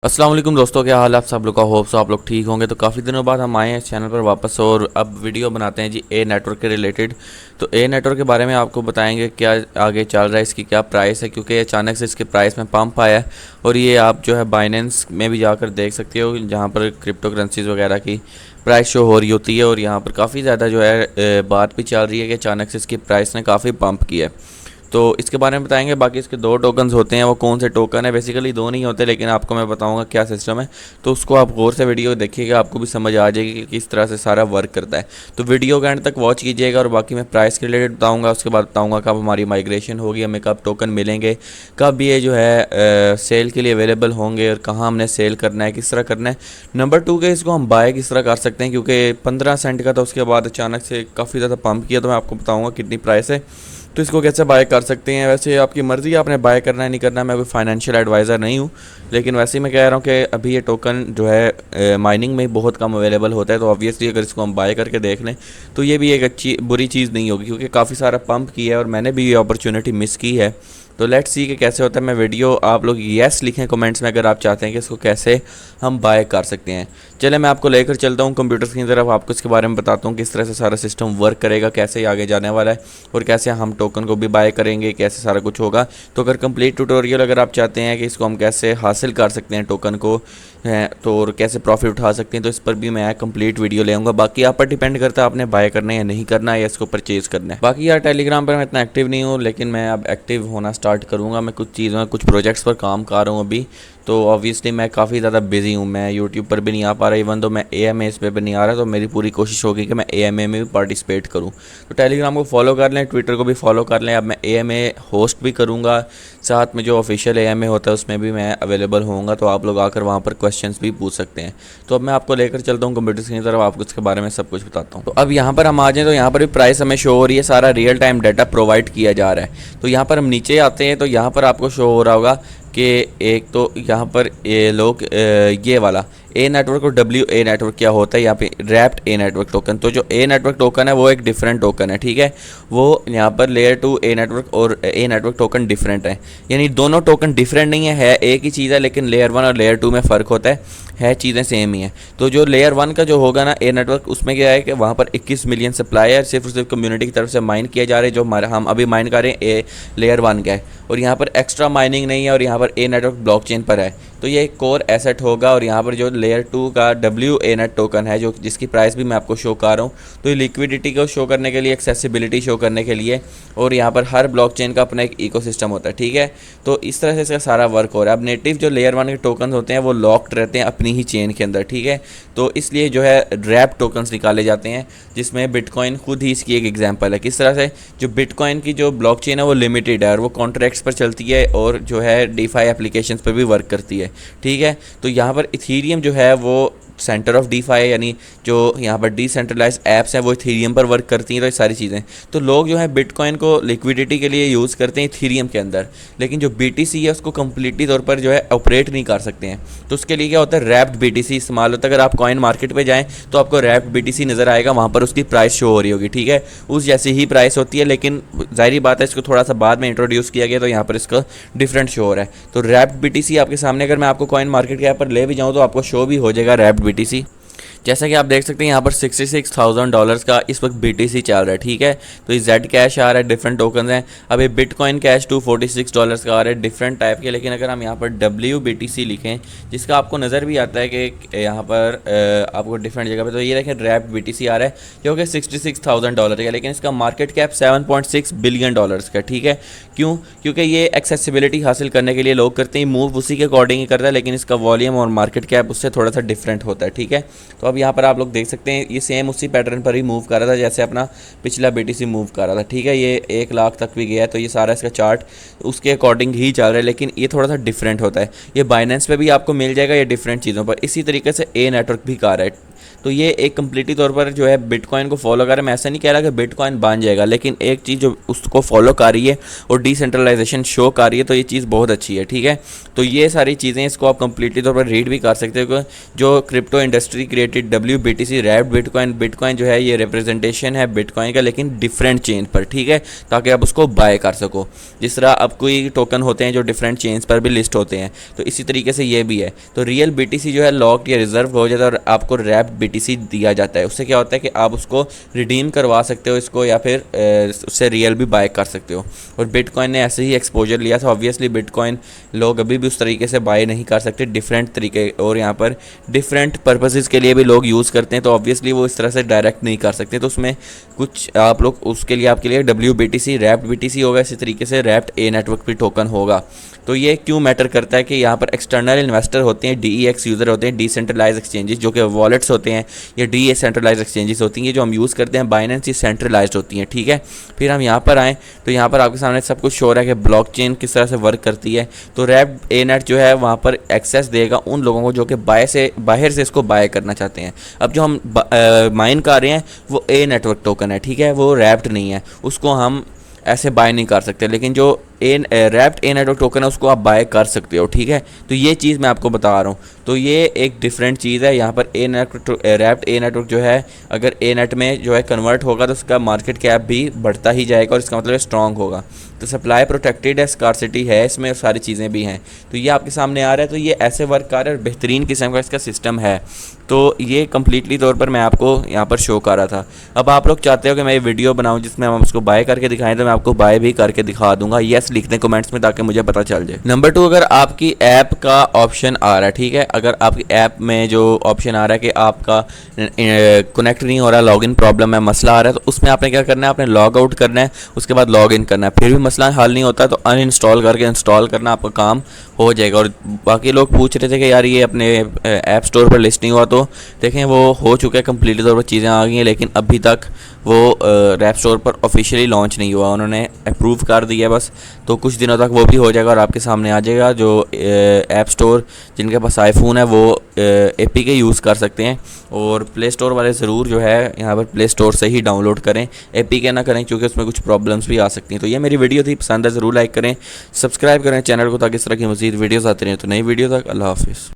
अस्सलाम वालेकुम दोस्तों, क्या हाल है आप सब लोग का। होप सो आप लोग ठीक होंगे। तो काफ़ी दिनों बाद हम आए हैं इस चैनल पर वापस और अब वीडियो बनाते हैं जी ए नेटवर्क के रिलेटेड। तो ए नेटवर्क के बारे में आपको बताएंगे क्या आगे चल रहा है, इसकी क्या प्राइस है, क्योंकि अचानक से इसके प्राइस में पंप आया है। और ये आप जो है बाइनेंस में भी जाकर देख सकते हो, जहाँ पर क्रिप्टो करेंसीज वगैरह की प्राइस शो हो रही होती है। और यहाँ पर काफ़ी ज़्यादा जो है बात भी चल रही है कि अचानक से इसकी प्राइस ने काफ़ी पंप किया है। तो इसके बारे में बताएंगे। बाकी इसके दो टोकन्स होते हैं, वो कौन से टोकन है, बेसिकली दो नहीं होते, लेकिन आपको मैं बताऊंगा क्या सिस्टम है। तो उसको आप गौर से वीडियो देखिएगा, आपको भी समझ आ जाएगी कि किस तरह से सारा वर्क करता है। तो वीडियो के एंड तक वॉच कीजिएगा। और बाकी मैं प्राइस के रिलेटेड बताऊँगा, उसके बाद बताऊँगा कब हमारी माइग्रेशन होगी, हमें कब टोकन मिलेंगे, कब ये जो है सेल के लिए अवेलेबल होंगे और कहाँ हमने सेल करना है, किस तरह करना है। नंबर 2 के इसको हम बाय किस तरह कर सकते हैं, क्योंकि 15 सेंट का था, उसके बाद अचानक से काफ़ी ज़्यादा पंप किया। तो मैं आपको बताऊँगा कितनी प्राइस है, तो इसको कैसे बाय कर सकते हैं। वैसे आपकी मर्ज़ी है, आपने बाय करना है नहीं करना। मैं कोई फाइनेंशियल एडवाइज़र नहीं हूँ, लेकिन वैसे ही मैं कह रहा हूँ कि अभी ये टोकन जो है माइनिंग में बहुत कम अवेलेबल होता है। तो ऑब्वियसली अगर इसको हम बाय करके देख लें तो ये भी एक अच्छी बुरी चीज़ नहीं होगी, क्योंकि काफ़ी सारा पंप किया है और मैंने भी ये अपॉर्चुनिटी मिस की है। तो लेट्स सी कि कैसे होता है। मैं वीडियो आप लोग येस लिखें कमेंट्स में अगर आप चाहते हैं कि इसको कैसे हम बाय कर सकते हैं। चले मैं आपको लेकर चलता हूँ कंप्यूटर की तरफ, आपको इसके बारे में बताता हूँ किस तरह से सारा सिस्टम वर्क करेगा, कैसे आगे जाने वाला है और कैसे हम टोकन को भी बाय करेंगे, कैसे सारा कुछ होगा। तो अगर कंप्लीट ट्यूटोरियल अगर आप चाहते हैं कि इसको हम कैसे हासिल कर सकते हैं टोकन को है तो, और कैसे प्रॉफिट उठा सकते हैं, तो इस पर भी मैं कंप्लीट वीडियो ले आऊँगा। बाकी आप पर डिपेंड करता है आपने बाय करना है या नहीं करना है, या इसको परचेज़ करना है। बाकी यार टेलीग्राम पर मैं इतना एक्टिव नहीं हूँ, लेकिन मैं अब एक्टिव होना स्टार्ट करूँगा। मैं कुछ चीज़ों कुछ प्रोजेक्ट्स पर काम कर रहा हूँ अभी। तो ऑब्वियसली मैं काफ़ी ज़्यादा बिजी हूँ, मैं यूट्यूब पर भी नहीं आ पा रहा, इवन तो मैं AMA इस पे भी नहीं आ रहा। तो मेरी पूरी कोशिश होगी कि मैं AMA में भी पार्टिसिपेट करूँ। तो टेलीग्राम को फॉलो कर लें, ट्विटर को भी फॉलो कर लें। अब मैं AMA होस्ट भी करूँगा, साथ में जो ऑफिशियल AMA होता है उसमें भी मैं अवेलेबल होऊंगा। तो आप लोग आकर वहाँ पर क्वेश्चंस भी पूछ सकते हैं। तो अब मैं आपको लेकर चलता हूँ कंप्यूटर की तरफ, आपको इसके बारे में सब कुछ बताता हूँ। तो अब यहाँ पर हम आ जाएँ तो यहाँ पर भी प्राइस हमें शो हो रही है, सारा रियल टाइम डाटा प्रोवाइड किया जा रहा है। तो यहाँ पर हम नीचे आते हैं तो यहाँ पर आपको शो हो रहा होगा कि एक तो यहाँ पर ये लोग ये वाला ए नेटवर्क और WA नेटवर्क क्या होता है, यहाँ पे रैप्ड ए नेटवर्क टोकन। तो जो ए नेटवर्क टोकन है वो एक डिफरेंट टोकन है, ठीक है। वो यहाँ पर लेयर 2 ए नेटवर्क और ए नेटवर्क टोकन डिफरेंट है, यानी दोनों टोकन डिफरेंट नहीं है एक ही चीज़ है, लेकिन लेयर 1 और लेयर 2 में फ़र्क होता है चीज़ें सेम ही हैं। तो जो लेयर 1 का जो होगा ना ए नेटवर्क, उसमें क्या है कि वहाँ पर 21 मिलियन सप्लायर सिर्फ और सिर्फ कम्युनिटी की तरफ से माइन किए जा रहे हैं। जो हमारे हम अभी माइन कर रहे हैं ए लेयर 1 का है, और यहाँ पर एक्स्ट्रा माइनिंग नहीं है, और यहाँ पर ए नेटवर्क ब्लॉकचेन पर है। तो ये एक कोर एसेट होगा। और यहाँ पर जो लेयर 2 का WA नेट टोकन है, जो जिसकी प्राइस भी मैं आपको शो कर रहा हूँ, तो ये लिक्विडिटी को शो करने के लिए, एक्सेसिबिलिटी शो करने के लिए, और यहाँ पर हर ब्लॉकचेन का अपना एक इकोसिस्टम होता है, ठीक है। तो इस तरह से इसका सारा वर्क हो रहा है। अब नेटिव जो लेयर 1 के टोकन होते हैं वो लॉक्ड रहते हैं अपनी ही चेन के अंदर, ठीक है। तो इसलिए जो है रैप टोकन्स निकाले जाते हैं, जिसमें बिटकॉइन खुद ही इसकी एक एग्जांपल है। किस तरह से जो बिटकॉइन की जो ब्लॉकचेन है वो लिमिटेड है और वो कॉन्ट्रैक्ट्स पर चलती है, और जो है डीफाई एप्लीकेशंस पर भी वर्क करती है, ठीक है। तो यहाँ पर इथीरियम जो है वो सेंटर ऑफ डीफाई, यानी जो यहाँ पर डिसेंट्रलाइज ऐप्स हैं वो इथीरियम पर वर्क करती हैं। तो ये सारी चीज़ें, तो लोग जो है बिटकॉइन को लिक्विडिटी के लिए यूज़ करते हैं इथीरियम के अंदर, लेकिन जो BTC है उसको कम्प्लीटली तौर पर जो है ऑपरेट नहीं कर सकते हैं। तो उसके लिए क्या होता है, रैप्ड BTC इस्तेमाल होता है। अगर आप कॉइन मार्केट पे जाएँ तो आपको रैप्ड BTC नज़र आएगा, वहाँ पर उसकी प्राइस शो हो रही होगी, ठीक है। उस जैसी ही प्राइस होती है, लेकिन जाहिर बात है इसको थोड़ा सा बाद में इंट्रोड्यूस किया गया, तो यहाँ पर इसका डिफरेंट शो हो रहा है। तो रैप्ड BTC आपके सामने, अगर मैं आपको कॉइन मार्केट के ऐप पर ले भी जाऊँ तो आपको शो भी हो जाएगा रैप्ड BTC। जैसा कि आप देख सकते हैं यहाँ पर $66,000 का इस वक्त BTC चल रहा है, ठीक है। तो ये जेड कैश आ रहा है, डिफरेंट टोकन हैं। अब ये बिटकॉइन कैश $246 का आ रहा है, डिफरेंट टाइप के। लेकिन अगर हम यहाँ पर WBTC लिखें, जिसका आपको नज़र भी आता है कि यहाँ पर आपको डिफरेंट जगह पे, तो ये देखें रैप्ड BTC आ रहा है जो कि $66,000 का, लेकिन इसका मार्केट कैप $7.6 बिलियन का, ठीक है। क्यों? क्योंकि ये एक्सेसिबिलिटी हासिल करने के लिए लोग करते हैं, मूव उसी के अकॉर्डिंग ही करता है, लेकिन इसका वॉल्यूम और मार्केट कैप उससे थोड़ा सा डिफरेंट होता है, ठीक है। तो अब यहाँ पर आप लोग देख सकते हैं ये सेम उसी पैटर्न पर ही मूव कर रहा था जैसे अपना पिछला BTC मूव कर रहा था, ठीक है। ये 1 लाख तक भी गया है, तो ये सारा इसका चार्ट उसके अकॉर्डिंग ही चल रहा है, लेकिन ये थोड़ा सा डिफरेंट होता है। ये बाइनेंस पे भी आपको मिल जाएगा ये डिफरेंट चीज़ों पर। इसी तरीके से ए नेटवर्क भी कर रहा है। तो ये एक कम्प्लीटली तौर पर जो है बिटकॉइन को फॉलो कर रहा है। मैं ऐसा नहीं कह रहा कि बिटकॉइन बन जाएगा, लेकिन एक चीज़ जो उसको फॉलो कर रही है और डिसेंट्रलाइजेशन शो कर रही है, तो ये चीज़ बहुत अच्छी है, ठीक है। तो ये सारी चीज़ें इसको आप कम्प्लीटली तौर पर रीड भी कर सकते हो। जो crypto industry created WBTC wrapped bitcoin, bitcoin जो है ये रिप्रेजेंटेशन है बिटकॉइन का, लेकिन डिफरेंट चेन पर, ठीक है, ताकि आप उसको बाय कर सको। जिस तरह अब कोई टोकन होते हैं जो डिफरेंट चेन्स पर भी लिस्ट होते हैं, तो इसी तरीके से ये भी है। तो रियल BTC जो है लॉक्ड या रिजर्व हो जाता है और आपको रैप्ड BTC दिया जाता है। उससे क्या होता है कि आप उसको रिडीम करवा सकते हो इसको, या फिर उससे रियल भी बाय कर सकते हो। और बिटकॉइन ने ऐसे ही एक्सपोजर लिया था। ऑब्वियसली बिटकॉइन लोग अभी भी उस तरीके से बाय नहीं कर सकते, डिफरेंट तरीके, और यहाँ पर डिफरेंट पर्पसेस के लिए भी लोग यूज़ करते हैं, तो ऑब्वियसली वो इस तरह से डायरेक्ट नहीं कर सकते। तो उसमें कुछ आप लोग उसके लिए आपके लिए WBTC रैप्ड BTC होगा, इसी तरीके से रैप्ड ए नेटवर्क भी टोकन होगा। तो ये क्यों मैटर करता है कि यहाँ पर एक्सटर्नल इन्वेस्टर होते हैं, DEX यूज़र होते हैं, डिसेंट्रलाइज एक्सचेंजेस जो कि वॉलेट्स होते हैं, या डिसेंट्रलाइज एक्सचेंजेस होती हैं जो हम यूज़ करते हैं। बाइनेंस ये सेंट्रलाइज्ड होती हैं, ठीक है। फिर हम यहाँ पर आएँ तो यहाँ पर आपके सामने सब कुछ शो हो रहा है कि ब्लॉकचेन किस तरह से वर्क करती है। तो रैप्ड ए नेट जो है वहाँ पर एक्सेस देगा उन लोगों को जो कि बाहर से इसको बाय करना चाहते हैं। अब जो हम माइन कर रहे हैं वो ए नेटवर्क टोकन है, ठीक है, वो रैप्ड नहीं है, उसको हम ऐसे बाय नहीं कर सकते, लेकिन जो रैप्ड ए नेटवर्क टोकन है उसको आप बाय कर सकते हो, ठीक है। तो ये चीज़ मैं आपको बता रहा हूँ। तो ये एक डिफरेंट चीज़ है। यहाँ पर रैप्ड ए नेटवर्क जो है अगर ए नेट में जो है कन्वर्ट होगा तो उसका मार्केट कैप भी बढ़ता ही जाएगा, और इसका मतलब स्ट्रॉन्ग होगा। तो सप्लाई प्रोटेक्टेड है, स्कार्सिटी है इसमें, सारी चीज़ें भी हैं। तो ये आपके सामने आ रहा है। तो ये ऐसे वर्क कर रहा है और बेहतरीन किस्म का इसका सिस्टम है। तो ये कम्प्लीटली तौर पर मैं आपको यहाँ पर शो कर रहा था। अब आप लोग चाहते हो कि मैं ये वीडियो बनाऊँ जिसमें हम उसको बाय करके दिखाएं, तो मैं आपको बाय भी करके दिखा दूंगा। येस लिख दें कमेंट्स में ताकि मुझे पता चल जाए। नंबर 2, अगर आपकी ऐप का ऑप्शन आ रहा है, ठीक है, अगर आपकी ऐप में जो ऑप्शन आ रहा है कि आपका कनेक्ट नहीं हो रहा, लॉगिन प्रॉब्लम है, मसला आ रहा है, तो उसमें आपने क्या करना है, आपने लॉग आउट करना है, उसके बाद लॉग इन करना है। फिर भी मसला हल नहीं होता तो अनइंस्टॉल करके इंस्टॉल करना, आपका काम हो जाएगा। और बाकी लोग पूछ रहे थे कि यार ये अपने ऐप स्टोर पर लिस्ट नहीं हुआ, तो देखें वो हो चुका है, कम्प्लीटली तौर पर चीज़ें आ गई हैं, लेकिन अभी तक वो ऐप स्टोर पर ऑफिशियली लॉन्च नहीं हुआ, उन्होंने अप्रूव कर दिया बस। तो कुछ दिनों तक वो भी हो जाएगा और आपके सामने आ जाएगा। जो ऐप स्टोर जिनके पास आईफोन है वो APK यूज़ कर सकते हैं, और प्ले स्टोर वाले ज़रूर जो है यहाँ पर प्ले स्टोर से ही डाउनलोड करें, APK ना करें, क्योंकि उसमें कुछ प्रॉब्लम्स भी आ सकती हैं। तो ये मेरी वीडियो थी, पसंद है ज़रूर लाइक करें, सब्सक्राइब करें चैनल को ताकि इस तरह की मज़ीद वीडियोज़ आती रहें। तो नई वीडियो तक अल्लाह हाफिज़।